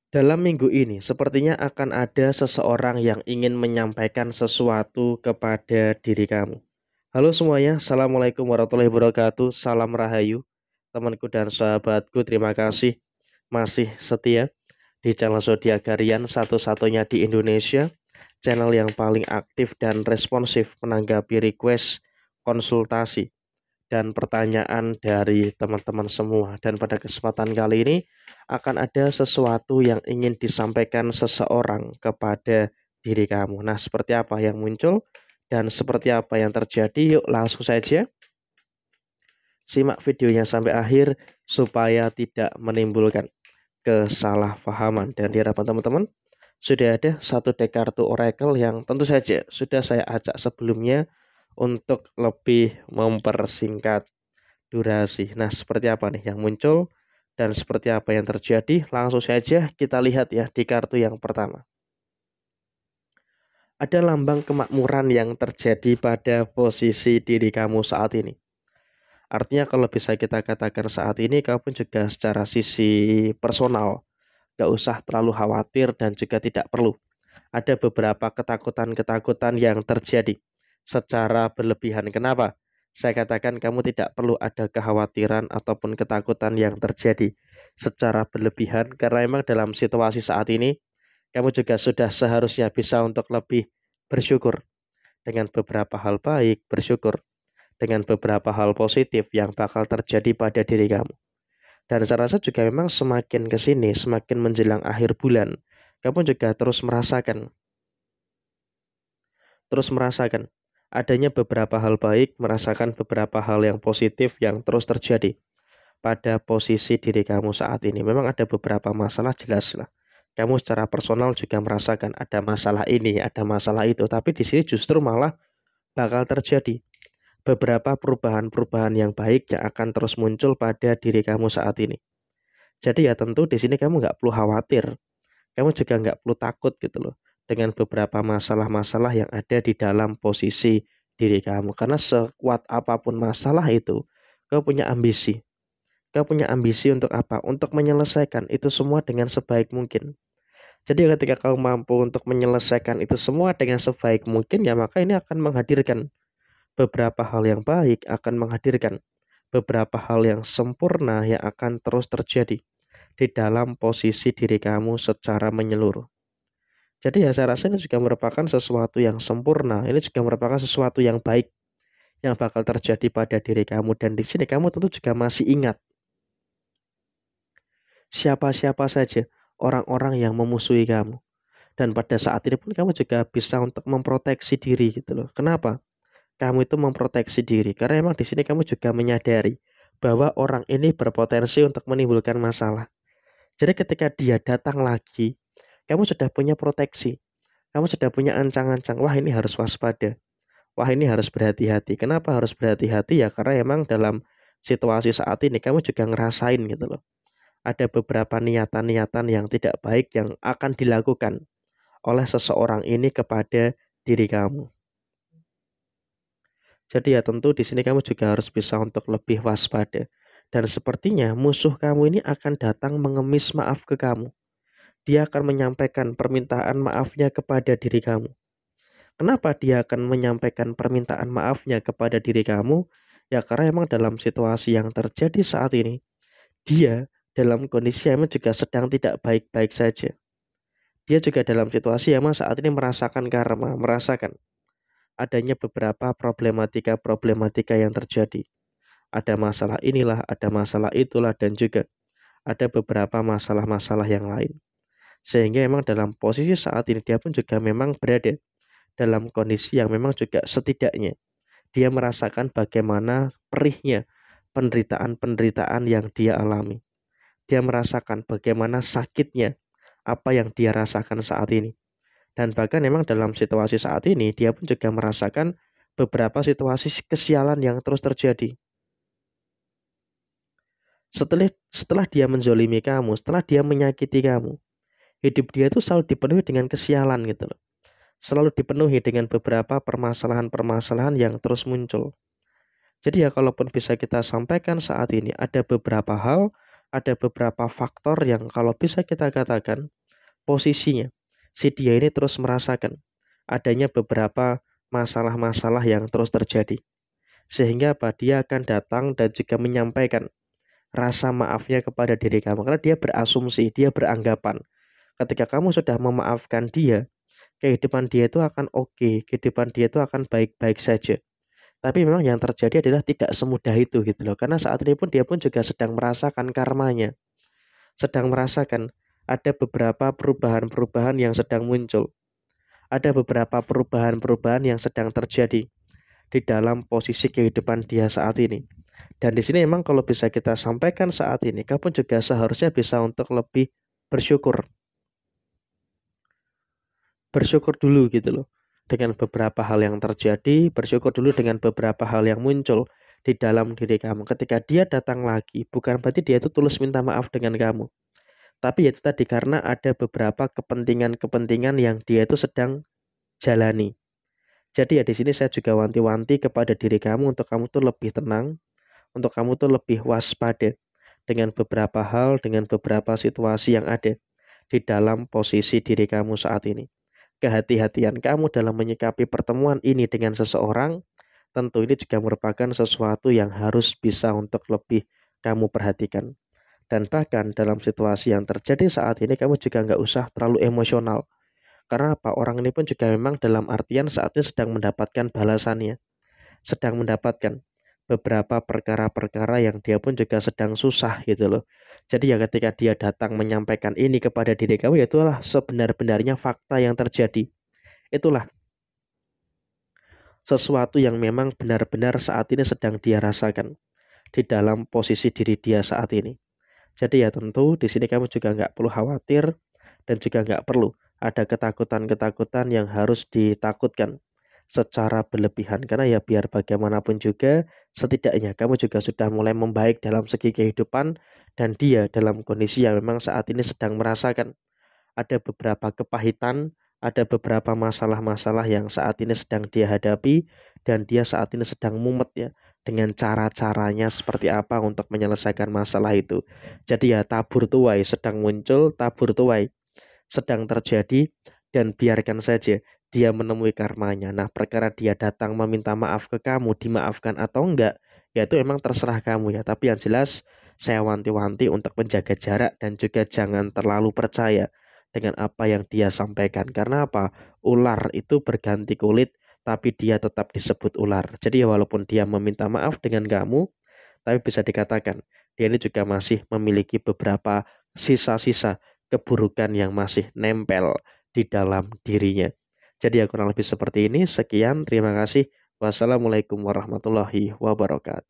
Dalam minggu ini, sepertinya akan ada seseorang yang ingin menyampaikan sesuatu kepada diri kamu. Halo semuanya, Assalamualaikum warahmatullahi wabarakatuh. Salam Rahayu, temanku dan sahabatku. Terima kasih masih setia di channel Zodiak Harian satu-satunya di Indonesia. Channel yang paling aktif dan responsif menanggapi request konsultasi dan pertanyaan dari teman-teman semua. Dan pada kesempatan kali ini akan ada sesuatu yang ingin disampaikan seseorang kepada diri kamu. Nah, seperti apa yang muncul dan seperti apa yang terjadi? Yuk langsung saja simak videonya sampai akhir supaya tidak menimbulkan kesalahpahaman. Dan diharapkan teman-teman sudah ada satu deck kartu oracle yang tentu saja sudah saya acak sebelumnya untuk lebih mempersingkat durasi. Nah, seperti apa nih yang muncul dan seperti apa yang terjadi? Langsung saja kita lihat ya di kartu yang pertama. Ada lambang kemakmuran yang terjadi pada posisi diri kamu saat ini. Artinya kalau bisa kita katakan saat ini kamu pun juga secara sisi personal gak usah terlalu khawatir dan juga tidak perlu. Ada beberapa ketakutan-ketakutan yang terjadi secara berlebihan. Kenapa? Saya katakan kamu tidak perlu ada kekhawatiran ataupun ketakutan yang terjadi secara berlebihan karena memang dalam situasi saat ini kamu juga sudah seharusnya bisa untuk lebih bersyukur dengan beberapa hal baik, bersyukur dengan beberapa hal positif yang bakal terjadi pada diri kamu. Dan saya rasa juga memang semakin ke sini, semakin menjelang akhir bulan, kamu juga terus merasakan adanya beberapa hal baik, merasakan beberapa hal yang positif yang terus terjadi pada posisi diri kamu saat ini. Memang ada beberapa masalah, jelas lah. Kamu secara personal juga merasakan ada masalah ini, ada masalah itu, tapi di sini justru malah bakal terjadi beberapa perubahan-perubahan yang baik yang akan terus muncul pada diri kamu saat ini. Jadi ya tentu di sini kamu nggak perlu khawatir, kamu juga nggak perlu takut gitu loh dengan beberapa masalah-masalah yang ada di dalam posisi diri kamu. Karena sekuat apapun masalah itu, kau punya ambisi. Kau punya ambisi untuk apa? Untuk menyelesaikan itu semua dengan sebaik mungkin. Jadi ketika kau mampu untuk menyelesaikan itu semua dengan sebaik mungkin, ya maka ini akan menghadirkan beberapa hal yang baik, akan menghadirkan beberapa hal yang sempurna yang akan terus terjadi di dalam posisi diri kamu secara menyeluruh. Jadi ya saya rasa ini juga merupakan sesuatu yang sempurna. Ini juga merupakan sesuatu yang baik yang bakal terjadi pada diri kamu. Dan di sini kamu tentu juga masih ingat siapa-siapa saja orang-orang yang memusuhi kamu. Dan pada saat ini pun kamu juga bisa untuk memproteksi diri gitu loh. Kenapa? Kamu itu memproteksi diri karena emang di sini kamu juga menyadari bahwa orang ini berpotensi untuk menimbulkan masalah. Jadi ketika dia datang lagi, kamu sudah punya proteksi. Kamu sudah punya ancang-ancang, wah ini harus waspada. Wah ini harus berhati-hati. Kenapa harus berhati-hati ya? Karena emang dalam situasi saat ini kamu juga ngerasain gitu loh. Ada beberapa niatan-niatan yang tidak baik yang akan dilakukan oleh seseorang ini kepada diri kamu. Jadi ya tentu di sini kamu juga harus bisa untuk lebih waspada. Dan sepertinya musuh kamu ini akan datang mengemis maaf ke kamu. Dia akan menyampaikan permintaan maafnya kepada diri kamu. Kenapa dia akan menyampaikan permintaan maafnya kepada diri kamu? Ya karena emang dalam situasi yang terjadi saat ini, dia dalam kondisi yang juga sedang tidak baik-baik saja. Dia juga dalam situasi yang saat ini merasakan karma, merasakan adanya beberapa problematika-problematika yang terjadi. Ada masalah inilah, ada masalah itulah, dan juga ada beberapa masalah-masalah yang lain. Sehingga memang dalam posisi saat ini dia pun juga memang berada dalam kondisi yang memang juga setidaknya dia merasakan bagaimana perihnya penderitaan-penderitaan yang dia alami. Dia merasakan bagaimana sakitnya apa yang dia rasakan saat ini. Dan bahkan memang dalam situasi saat ini dia pun juga merasakan beberapa situasi kesialan yang terus terjadi. Setelah dia menzolimi kamu, setelah dia menyakiti kamu, hidup dia itu selalu dipenuhi dengan kesialan gitu loh. Selalu dipenuhi dengan beberapa permasalahan-permasalahan yang terus muncul. Jadi ya kalaupun bisa kita sampaikan saat ini ada beberapa hal ada beberapa faktor yang kalau bisa kita katakan posisinya si dia ini terus merasakan adanya beberapa masalah-masalah yang terus terjadi. Sehingga apa? Dia akan datang dan juga menyampaikan rasa maafnya kepada diri kamu. Karena dia berasumsi, dia beranggapan ketika kamu sudah memaafkan dia, kehidupan dia itu akan oke, kehidupan dia itu akan baik-baik saja. Tapi memang yang terjadi adalah tidak semudah itu gitu loh. Karena saat ini pun dia pun juga sedang merasakan karmanya. Sedang merasakan ada beberapa perubahan-perubahan yang sedang muncul. Ada beberapa perubahan-perubahan yang sedang terjadi di dalam posisi kehidupan dia saat ini. Dan di sini memang kalau bisa kita sampaikan saat ini, kamu juga seharusnya bisa untuk lebih bersyukur. Bersyukur dulu gitu loh. Dengan beberapa hal yang terjadi, bersyukur dulu dengan beberapa hal yang muncul di dalam diri kamu. Ketika dia datang lagi, bukan berarti dia itu tulus minta maaf dengan kamu. Tapi itu tadi karena ada beberapa kepentingan-kepentingan yang dia itu sedang jalani. Jadi ya di sini saya juga wanti-wanti kepada diri kamu untuk kamu tuh lebih tenang, untuk kamu tuh lebih waspada dengan beberapa hal, dengan beberapa situasi yang ada di dalam posisi diri kamu saat ini. Kehati-hatian kamu dalam menyikapi pertemuan ini dengan seseorang, tentu ini juga merupakan sesuatu yang harus bisa untuk lebih kamu perhatikan. Dan bahkan dalam situasi yang terjadi saat ini, kamu juga nggak usah terlalu emosional. Karena apa? Orang ini pun juga memang dalam artian saat ini sedang mendapatkan balasannya. Sedang mendapatkan beberapa perkara-perkara yang dia pun juga sedang susah gitu loh. Jadi ya ketika dia datang menyampaikan ini kepada diri kamu, ya itulah sebenar-benarnya fakta yang terjadi. Itulah sesuatu yang memang benar-benar saat ini sedang dia rasakan di dalam posisi diri dia saat ini. Jadi ya tentu di sini kamu juga nggak perlu khawatir dan juga nggak perlu ada ketakutan-ketakutan yang harus ditakutkan secara berlebihan. Karena ya biar bagaimanapun juga setidaknya kamu juga sudah mulai membaik dalam segi kehidupan dan dia dalam kondisi yang memang saat ini sedang merasakan ada beberapa kepahitan, ada beberapa masalah-masalah yang saat ini sedang dia hadapi dan dia saat ini sedang mumet ya dengan cara-caranya seperti apa untuk menyelesaikan masalah itu. Jadi ya tabur tuai sedang muncul, tabur tuai sedang terjadi dan biarkan saja dia menemui karmanya. Nah, perkara dia datang meminta maaf ke kamu, dimaafkan atau enggak, ya itu emang terserah kamu ya. Tapi yang jelas saya wanti-wanti untuk menjaga jarak dan juga jangan terlalu percaya dengan apa yang dia sampaikan. Karena apa? Ular itu berganti kulit, tapi dia tetap disebut ular. Jadi ya walaupun dia meminta maaf dengan kamu, tapi bisa dikatakan dia ini juga masih memiliki beberapa sisa-sisa keburukan yang masih nempel di dalam dirinya. Jadi ya kurang lebih seperti ini. Sekian, terima kasih. Wassalamualaikum warahmatullahi wabarakatuh.